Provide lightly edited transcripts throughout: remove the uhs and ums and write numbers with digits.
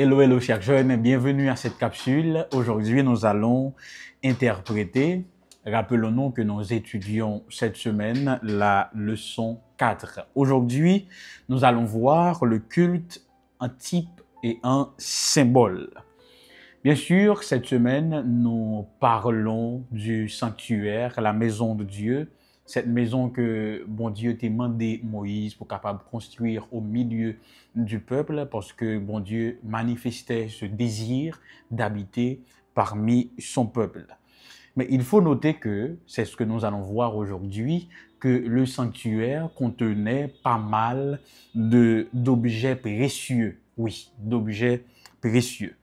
Hello, hello, chers jeunes, bienvenue à cette capsule. Aujourd'hui, nous allons interpréter, rappelons-nous que nous étudions cette semaine la leçon 4. Aujourd'hui, nous allons voir le culte, un type et un symbole. Bien sûr, cette semaine, nous parlons du sanctuaire, la maison de Dieu, cette maison que bon Dieu t'a demandé Moïse pour capable construire au milieu du peuple parce que bon Dieu manifestait ce désir d'habiter parmi son peuple. Mais il faut noter que, c'est ce que nous allons voir aujourd'hui, que le sanctuaire contenait pas mal d'objets précieux. Oui, d'objets précieux.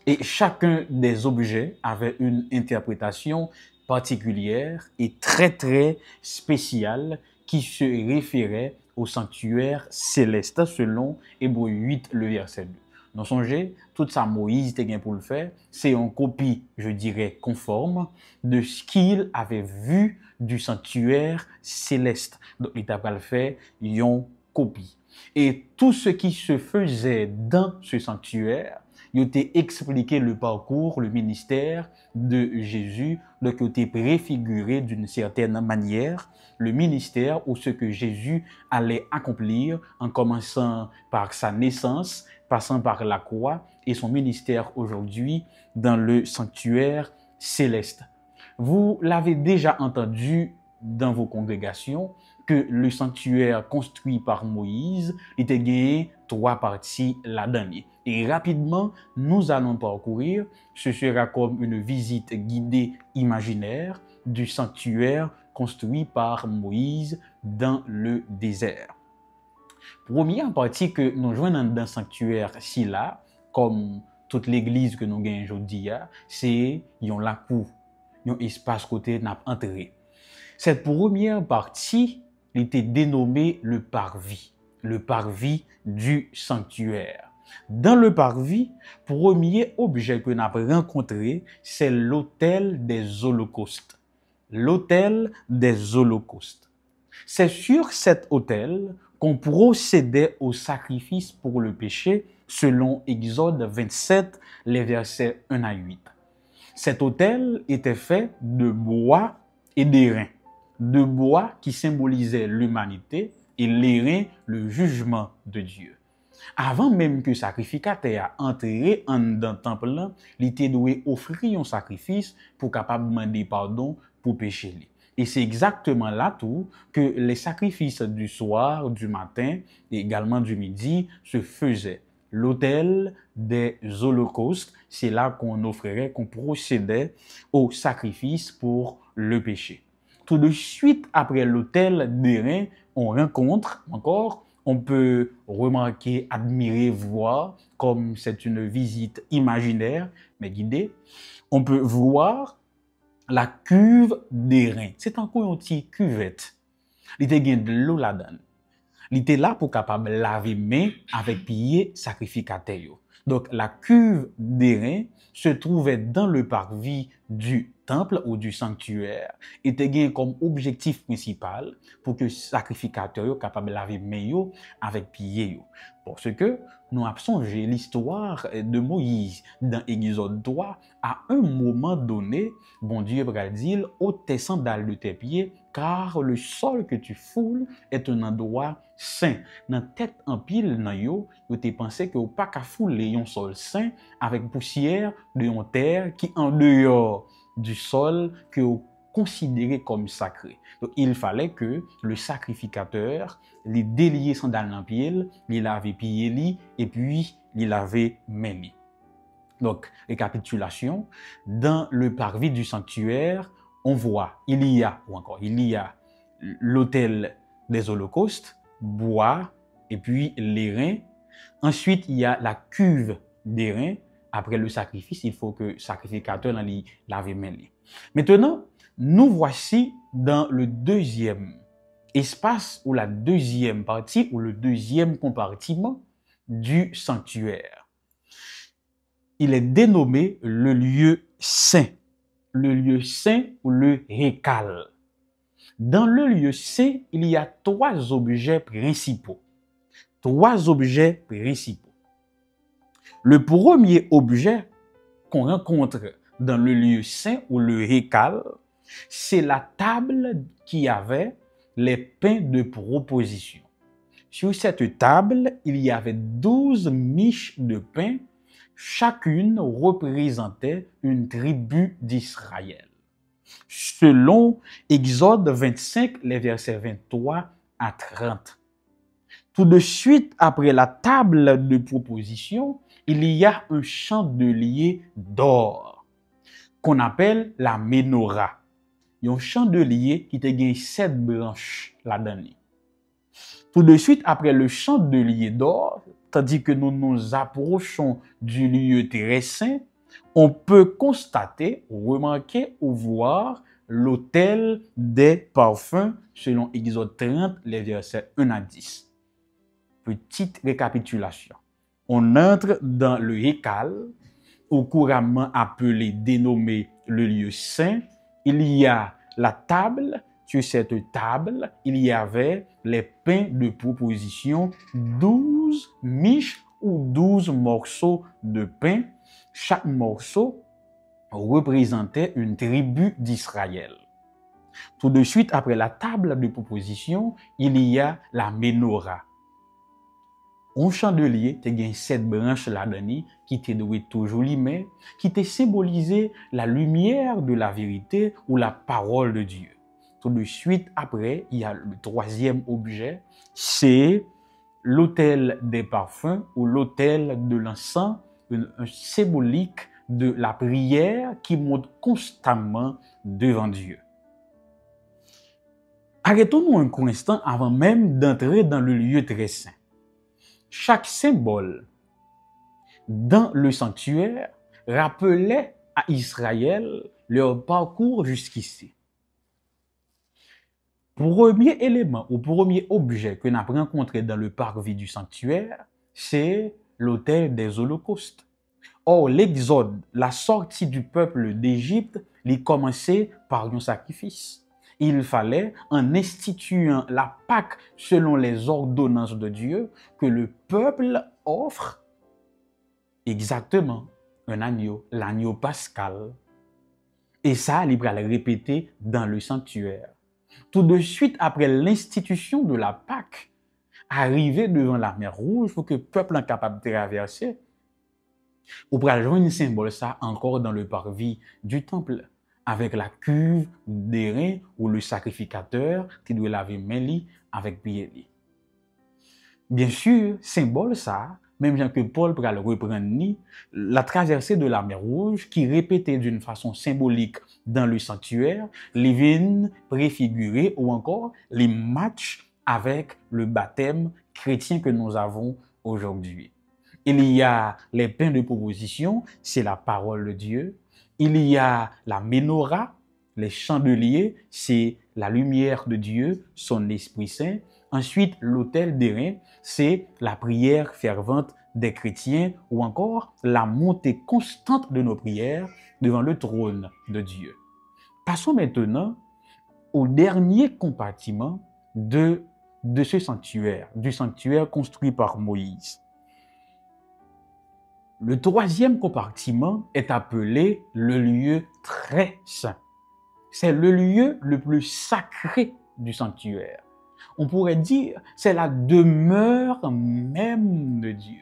Et chacun des objets avait une interprétation particulière et très spéciale qui se référait au sanctuaire céleste selon Hébreux 8, le verset 2. Nous songez, tout ça Moïse était pour le faire, c'est une copie, je dirais, conforme de ce qu'il avait vu du sanctuaire céleste. Donc, il t'a le fait une copie. Et tout ce qui se faisait dans ce sanctuaire, il a expliqué le parcours, le ministère de Jésus, donc il a préfiguré d'une certaine manière le ministère ou ce que Jésus allait accomplir en commençant par sa naissance, passant par la croix et son ministère aujourd'hui dans le sanctuaire céleste. Vous l'avez déjà entendu dans vos congrégations que le sanctuaire construit par Moïse était gagné 3 parties là-dedans. Et rapidement, nous allons parcourir, ce sera comme une visite guidée imaginaire du sanctuaire construit par Moïse dans le désert. Première partie que nous joignons dans le sanctuaire si là, comme toute l'église que nous gagnons aujourd'hui, c'est la cour, un espace côté n'a entré. Cette première partie était dénommée le parvis du sanctuaire. Dans le parvis, premier objet que nous avons rencontré, c'est l'autel des holocaustes. L'autel des holocaustes. C'est sur cet autel qu'on procédait au sacrifice pour le péché selon Exode 27, les versets 1 à 8. Cet autel était fait de bois et d'airain. De bois qui symbolisait l'humanité et l'airain le jugement de Dieu. Avant même que sacrificateur entré dans le temple, il était doué offrir un sacrifice pour capable demander pardon pour péché. Et c'est exactement là tout que les sacrifices du soir, du matin et également du midi se faisaient. L'autel des holocaustes, c'est là qu'on offrirait, qu'on procédait au sacrifice pour le péché. Tout de suite après l'autel d'airain, on rencontre encore, on peut remarquer, admirer, voir, comme c'est une visite imaginaire, mais guidée, on peut voir la cuve d'airain. C'est encore une petite cuvette. Il était de l'eau là-dedans. Il était là pour capable laver main avec pied sacrificateur. Donc la cuve d'airain se trouvait dans le parvis du temple ou du sanctuaire, était gagné comme objectif principal pour que le sacrificateur soit capable de laver main avec pied. Parce que nous avons songé l'histoire de Moïse dans Exode 3, à un moment donné, bon Dieu va dire, ôte tes sandales de tes pieds, car le sol que tu foules est un endroit saint. Dans tête en pile, nan yo te pensé que ou pas qu'à fouler un sol saint avec poussière de une terre qui en dehors du sol que vous considérez comme sacré. Donc, il fallait que le sacrificateur les délier sandales dans pied, il avait pied li et puis il avait main li. Donc, récapitulation, dans le parvis du sanctuaire, on voit, il y a l'autel des holocaustes, bois et puis l'airain. Ensuite, il y a la cuve d'airain. Après le sacrifice, il faut que le sacrificateur lave main. Maintenant, nous voici dans le deuxième espace ou la deuxième partie ou le deuxième compartiment du sanctuaire. Il est dénommé le lieu saint. Le lieu saint ou le récal. Dans le lieu saint, il y a 3 objets principaux. 3 objets principaux. Le premier objet qu'on rencontre dans le lieu saint ou le Hékal, c'est la table qui avait les pains de proposition. Sur cette table, il y avait 12 miches de pain, chacune représentait une tribu d'Israël. Selon Exode 25, les versets 23 à 30. Tout de suite après la table de proposition, il y a un chandelier d'or qu'on appelle la menorah. Il y a un chandelier qui te gagne 7 branches là-dedans. Tout de suite après le chandelier d'or, tandis que nous nous approchons du lieu très saint, on peut constater, remarquer ou voir l'autel des parfums selon Exode 30, les versets 1 à 10. Petite récapitulation. On entre dans le Hékal, ou couramment appelé, dénommé le lieu saint. Il y a la table. Sur cette table, il y avait les pains de proposition, 12 miches ou 12 morceaux de pain. Chaque morceau représentait une tribu d'Israël. Tout de suite après la table de proposition, il y a la menorah. Un chandelier te gagne 7 branches là-dedans qui te doué toujours l'imé, qui te symbolisé la lumière de la vérité ou la parole de Dieu. Tout de suite après, il y a le troisième objet, c'est l'autel des parfums ou l'autel de l'encens, un symbolique de la prière qui monte constamment devant Dieu. Arrêtons-nous un court instant avant même d'entrer dans le lieu très saint. Chaque symbole dans le sanctuaire rappelait à Israël leur parcours jusqu'ici. Premier élément ou premier objet que nous avons rencontré dans le parvis du sanctuaire, c'est l'autel des holocaustes. Or, l'exode, la sortie du peuple d'Égypte, il commençait par un sacrifice. Il fallait, en instituant la Pâque selon les ordonnances de Dieu, que le peuple offre exactement un agneau, l'agneau pascal. Et ça, il va le répéter dans le sanctuaire. Tout de suite après l'institution de la Pâque, arrivé devant la mer Rouge pour que le peuple soit capable de traverser, on pourra joindre un symbole ça encore dans le parvis du temple, avec la cuve d'airain ou le sacrificateur qui doit laver main avec pied. Bien sûr, symbole ça, même Jean que Paul pourra le reprendre, la traversée de la mer Rouge qui répétait d'une façon symbolique dans le sanctuaire, les vignes préfigurées ou encore les matchs avec le baptême chrétien que nous avons aujourd'hui. Il y a les pains de proposition, c'est la parole de Dieu. Il y a la menorah, les chandeliers, c'est la lumière de Dieu, son Esprit Saint. Ensuite, l'autel d'airain, c'est la prière fervente des chrétiens ou encore la montée constante de nos prières devant le trône de Dieu. Passons maintenant au dernier compartiment de ce sanctuaire, du sanctuaire construit par Moïse. Le troisième compartiment est appelé le lieu très saint. C'est le lieu le plus sacré du sanctuaire. On pourrait dire, c'est la demeure même de Dieu.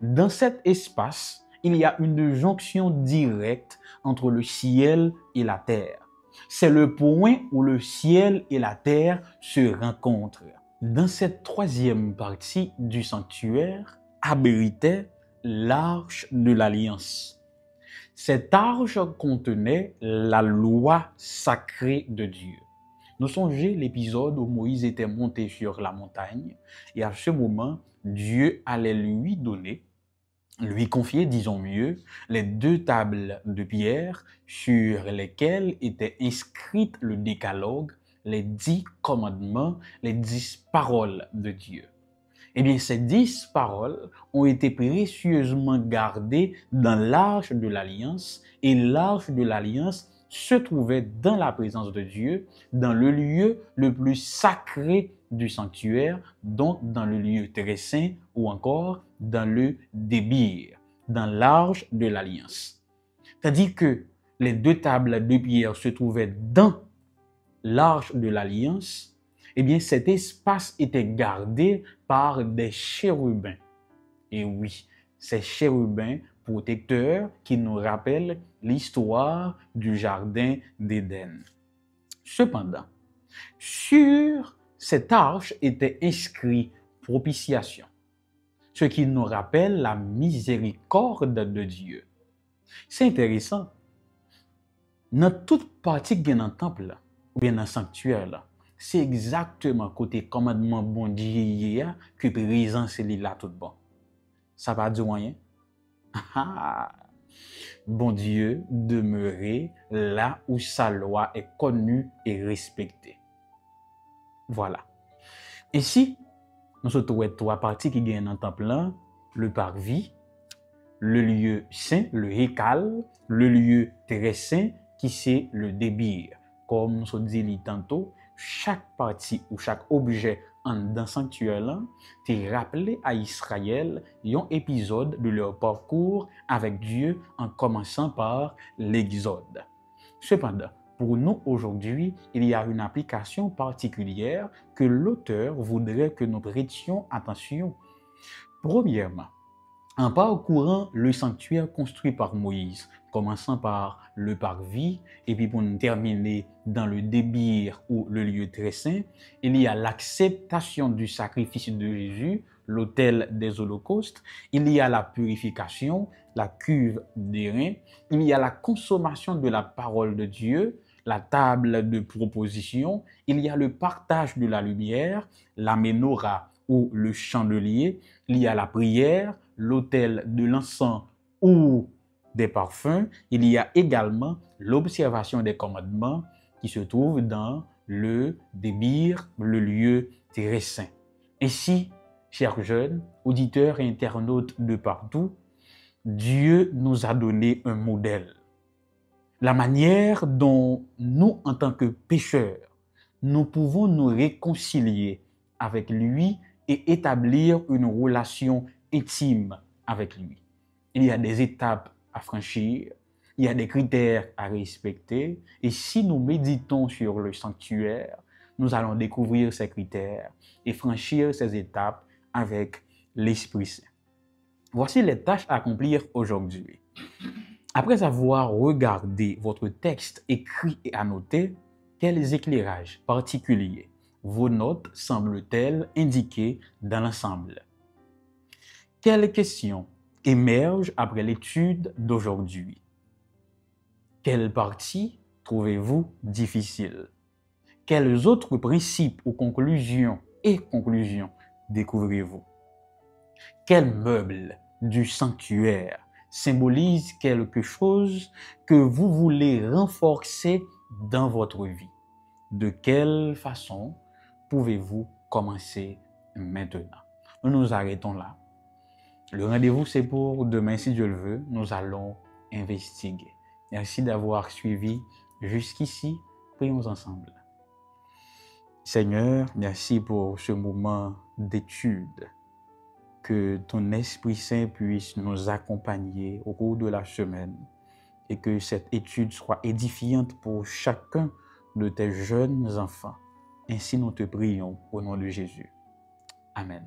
Dans cet espace, il y a une jonction directe entre le ciel et la terre. C'est le point où le ciel et la terre se rencontrent. Dans cette troisième partie du sanctuaire abritait l'arche de l'alliance. Cette arche contenait la loi sacrée de Dieu. Nous songez l'épisode où Moïse était monté sur la montagne et à ce moment, Dieu allait lui confier, disons mieux, les 2 tables de pierre sur lesquelles était inscrite le décalogue, les 10 commandements, les 10 paroles de Dieu. Eh bien, ces 10 paroles ont été précieusement gardées dans l'arche de l'Alliance et l'arche de l'Alliance se trouvait dans la présence de Dieu, dans le lieu le plus sacré du sanctuaire, donc dans le lieu très saint ou encore dans le débir, dans l'arche de l'alliance. C'est-à-dire que les deux tables de pierre se trouvaient dans l'arche de l'alliance. Eh bien, cet espace était gardé par des chérubins. Et oui, ces chérubins protecteurs qui nous rappellent l'histoire du jardin d'Éden. Cependant, sur cette arche était inscrit propitiation, ce qui nous rappelle la miséricorde de Dieu. C'est intéressant. Dans toute partie qui est dans le temple, ou bien dans le sanctuaire, c'est exactement côté commandement bon Dieu que présence est là tout bon. Ça va dire rien? Bon Dieu demeurer là où sa loi est connue et respectée. Voilà. Ici, nous avons trois parties qui gagnent dans le temple là, le parvis, le lieu saint, le hécal, le lieu très saint qui c'est le débir. Comme nous avons dit tantôt, chaque partie ou chaque objet dans le sanctuaire là, t'est rappelé à Israël un épisode de leur parcours avec Dieu en commençant par l'Exode. Cependant, pour nous aujourd'hui, il y a une application particulière que l'auteur voudrait que nous prêtions attention. Premièrement, en parcourant le sanctuaire construit par Moïse, commençant par le parvis, et puis pour nous terminer dans le débir ou le lieu très saint, il y a l'acceptation du sacrifice de Jésus, l'autel des holocaustes, il y a la purification, la cuve d'airain, il y a la consommation de la parole de Dieu, la table de proposition, il y a le partage de la lumière, la menorah ou le chandelier, il y a la prière, l'autel de l'encens ou des parfums, il y a également l'observation des commandements qui se trouve dans le débir, le lieu très saint. Ainsi, chers jeunes, auditeurs et internautes de partout, Dieu nous a donné un modèle. La manière dont nous, en tant que pécheurs, nous pouvons nous réconcilier avec lui et établir une relation intime avec lui. Il y a des étapes à franchir, il y a des critères à respecter, et si nous méditons sur le sanctuaire, nous allons découvrir ces critères et franchir ces étapes avec l'Esprit Saint. Voici les tâches à accomplir aujourd'hui. Après avoir regardé votre texte écrit et annoté, quels éclairages particuliers vos notes semblent-elles indiquer dans l'ensemble? Quelles questions émergent après l'étude d'aujourd'hui? Quelle partie trouvez-vous difficile? Quels autres principes ou conclusions découvrez-vous? Quel meuble du sanctuaire symbolise quelque chose que vous voulez renforcer dans votre vie? De quelle façon pouvez-vous commencer maintenant? Nous nous arrêtons là. Le rendez-vous, c'est pour demain, si Dieu le veut. Nous allons investiguer. Merci d'avoir suivi jusqu'ici. Prions ensemble. Seigneur, merci pour ce moment d'étude. Que ton Esprit Saint puisse nous accompagner au cours de la semaine et que cette étude soit édifiante pour chacun de tes jeunes enfants. Ainsi nous te prions au nom de Jésus. Amen.